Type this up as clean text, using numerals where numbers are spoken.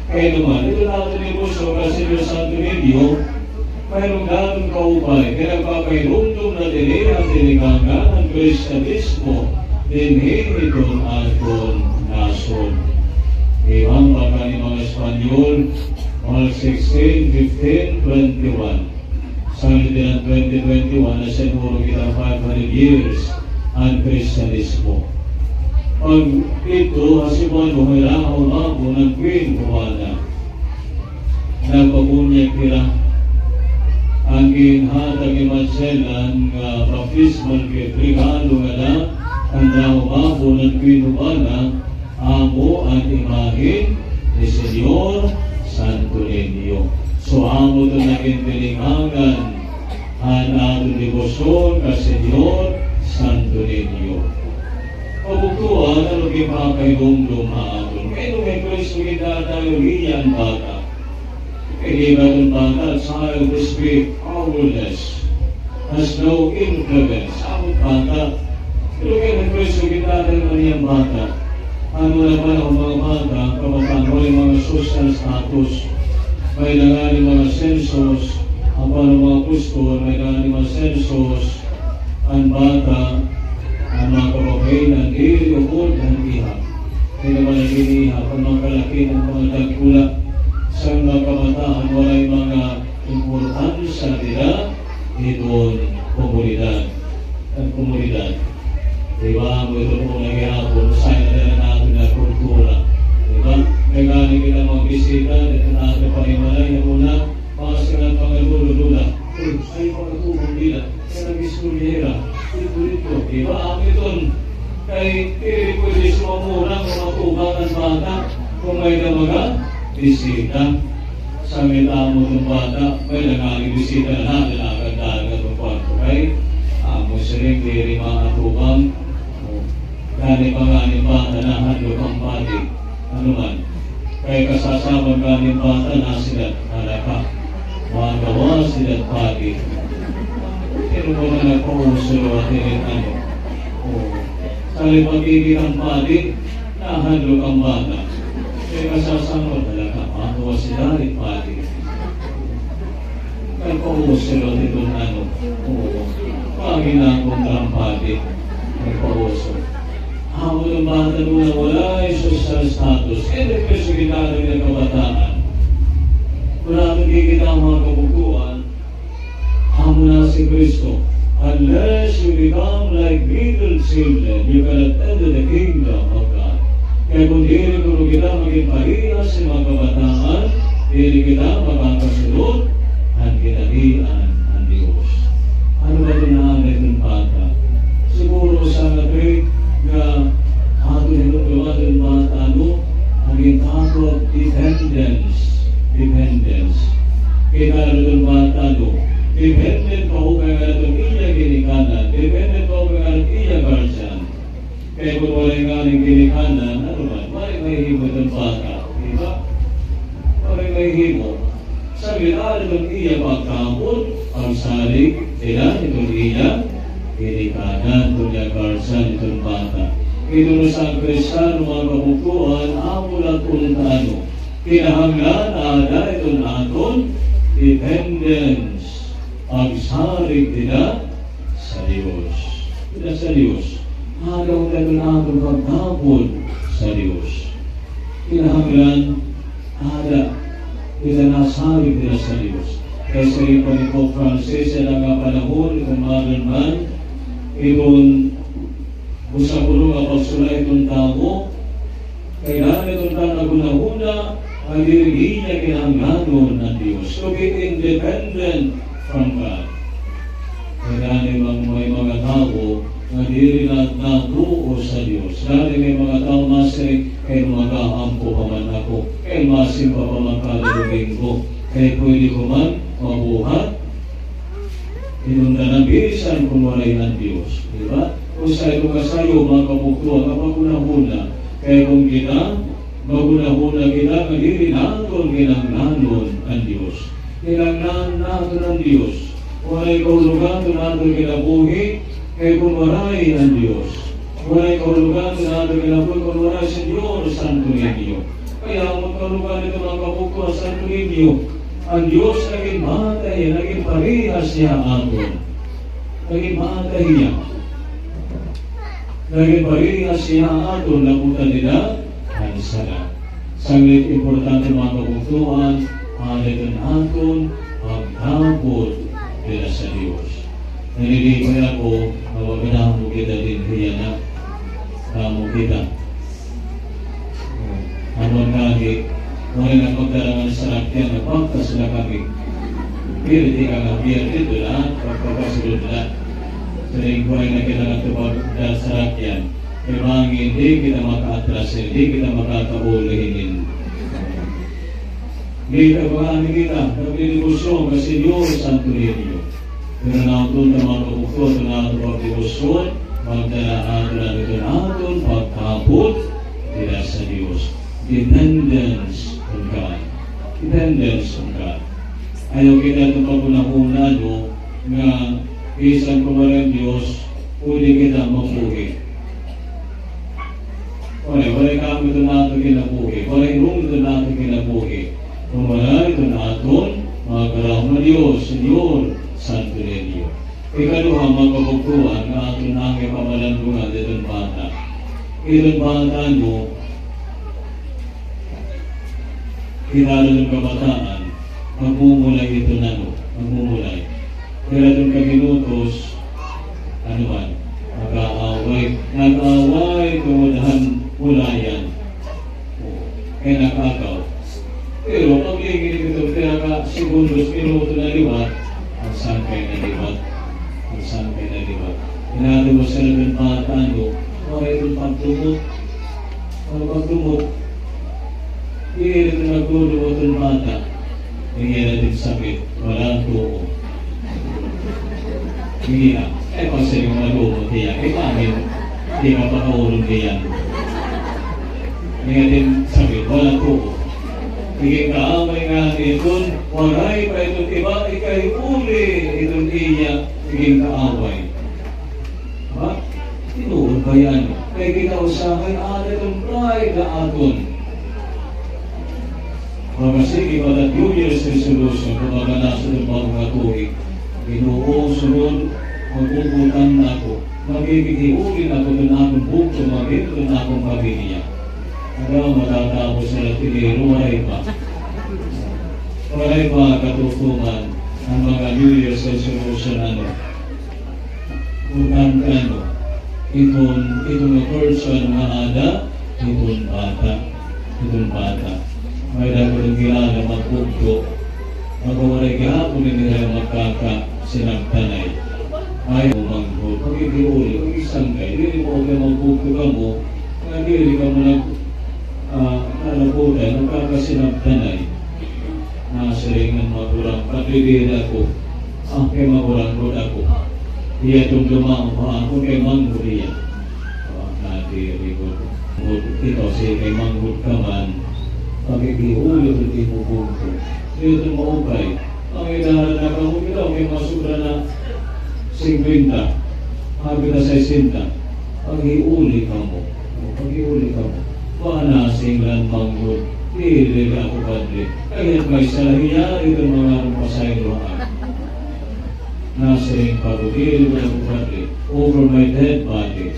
Kaya naman, ito natin ni Puso kasi yung Santo Niño, mayroong ganong kaupay, kaya nagpapairundong na din ang tinigangan ng Kristyanismo, dinhin itong aton nason. Ibang baka ni mga Espanyol, March 16, 15, 21. Sabi din ang 2021 na sinuro kita 500 years ang Kristyanismo. Pag ito, hasibuan mo, kailangan umabo ng Queen Juana. Nagpabunyag nila ang ginhatag imanselan ng baptismal kay regalo nga na ang umabo ng Queen Juana, amo ang imahin ni Senyor Santo Niño. So amo ito naging tilingangan ang atong debosyon ka Senyor Santo Niño. Pagbutuan, ano gipakaibong lumaadon? Kaya nung may Kristo kita tayo riyan bata. Kaya iba itong bata, child to speak powerless, has no influence. Amot bata. Pero kaya may Kristo kita tayo riyan bata. Ano naman ang mga bata, kabataan, may mga social status, may nangaling mga census, ang mga gusto, may nangaling mga census, ang bata, ang mga kababainan, iuod ang ihap. Kaya naman ang inihap, ang mga kalaki ng mga dagkula sa mga kabataan, walay mga importansya nila itong komunidad. Ang komunidad. Diba? Ang ito po nagyapon, sa'yo na natin na kultura. Diba? Kaya galing kita mga bisita, ito natin panimalay na muna, mga silang pangalulula. Ay, pagkatubong nila, kaya nag-istulyera. Ito, diba? Ang iton, kay pwede sumamura kung matubangan bata, kung may mga bisita. Sa mitamo ng bata, may nangaling bisita na natin, nakagdagan ng kwarto. Kay, amo siling diri mga atubang, gani pa nga ni bata na handlo ang pati. Ano man, kaya kasasabang gani bata na sila halaka. Magawa sila pati. Pero mo na nagpausulo at ano. Sa pag-ibig ang pati, nahandlo ang bata. Kaya kasasabang halaka. Magawa sila at pati. Nagpausulo at itong ano. Paginakong ang pati. Nagpausulo. Amo ng bata nung wala ay social status, hindi peso ginagawa ng kabataan. Wala kang kikita ang mga kabukuan, amo na si Kristo. Unless you become like little children, you cannot enter the kingdom of God. Kaya kung hindi ko kita maging parihas sa mga kabataan, hindi kita makakasunod ang kinalian ng Diyos. Ano ba ito naanay ng bata? Siguro sa nagay na ato nito tumatang bata ano, ang ato dependence. Kaya natin bata ano, dependent pa ko kaya natin iya ginikanan, dependent pa ko kaya natin iya guardian. Kaya kung wala nga ng ginikanan, ano man, may himo ng bata, diba? May himo. Sabi na natin iya pagkamot, ang salig, nila, itong iya, ginikanan, itong iya guardian, itong bata. Ito na sa Kristiyano mga kabukuan, amo lang kung ano. Kinahanglan ada itong aton dependence. Pagsarig nila sa Diyos. Nila sa Diyos. Agaw na itong aton pagkabod sa Diyos. Kinahanglan ada nila nasarig nila sa Diyos. Kaya sa ipa ni Pope Francis, sa nga panahon, itong modern man, itong busa ko nung apagsula itong tao, kailangan itong tanaguna-una ang dirigi niya kinahanglanon ng Diyos. To be independent from God. Kailangan may mga tao na diri na natuo sa Diyos. Dahil may mga tao masay, kaya magahampo pa man ako, kaya masim pa man kalulubing ko, kaya pwede ko man mabuhat, inunda ng bilisan kung walay ng Diyos. Diba? Kung sa ito kasayo, mga kabuktuan, kapag unahuna, kaya kung kita, maguna-una kita, kadiri naton kinanglanon ang Diyos. Kinanglanon naton ang Diyos. Walay kaulugan naton kinabuhi, kaya kung waray ang Diyos. Walay kaulugan naton kinabuhi, kung waray sa Diyos, Santo Niño. Kaya magkalugan ito mga kabukto sa Tulinyo, ang Diyos naging matay, naging parehas niya aton. Naging matay niya. Naging parehas niya aton, nabutan nila ang sala. Sanglit importante mga kabuktuan, halitan aton, pagtapod nila sa Diyos. Nalilipay ako, nawaganahan mo kita din kaya na mo kita. Anon kagi, kung na pagdarangan sa rakyan, napagtas na kami. Pero di ka nga biyar dito lahat, pagpapasulo lahat. Saling ko ay nakilangan ito pagdal sa rakyan. Kaya mga hindi kita maka-atras, hindi kita makakaulihin. Hindi ka ba kita, nagdidibusyon kasi Diyos ang tulinyo. Pero nautun na mga kabukto, ito na ito pagdibusyon, magdalaan na ito natin, pagkapot, tidak sa Diyos. Dependence on God. Dependence on God. Ayaw kita itong pagpunahuna, no, nga isang kumarang Diyos, uli kita mapuhi. Wala kami ito natin kinapuhi. Wala irong ito natin kinapuhi. Kung wala ito natin, magkarang na Diyos, Senyor, Santo Niño. Ikaluha mga kabuktuan, nga ato na ang pamalandungan itong bata. Itong bata, no, kinala ng kabataan, magmumulay ito na, no, magmumulay. Kaya itong kaginutos, ano man, nag-aaway, kumadahan mulayan. Kaya nakakaw. Pero pag ligin ito, kaya segundos, minuto na liwat, ang sangkay na liwat. Ang sangkay na liwat. Inado mo sa labing pataan mo, itong pagdumot. Ang pagdumot, hindi ito nagdudumot ang bata. Hindi natin sakit, walang tuo. Hindi na. Pag sa iyong malumot niya, paano hindi ka pakaulong niyan? Hindi natin sakit, walang tuo. Higing kaamay nga itong waray pa itong iba, ikay uli itong iya, higing kaaway. Ha? Tinuod ba yan? Kaya kinausahay ate itong pride na aton. Mga sige pa na New Year's resolution, kung mga nasa ng mga tuwing, inuong sunod, mag-ubutan na ako, magiging ako doon akong bukso, magiging doon akong pamilya. Ano matatapos sa latinero, waray pa. Waray pa katutungan ang mga New Year's resolution, utang itong person nga ada, itong bata. May dapat kilala magpugto, magawaray kahapon nila magkakasinagtanay. Ayaw manghod, pag-igiuli, pag-isangkay, hindi mo okay magpugto ka mo, hindi ka mo nalaputan, magkakasinagtanay. Nasiringan magurang, patribid ako, kay magurang rod ako. Iya itong lumang pa ako kay manghod iya. Natirigod. Ito si kay manghod ka man, pag-igiuli, hindi mo pugto. Ito maupay. Ang inahalan na kamo kita, may masubra na 50, habi na 60. Pag-iuli ka mo. Panasinglan manghod, hindi ako padre. Kaya may salahiya, ito mga pasaylohan. Nasing pag-iuli ako padre, over my dead body.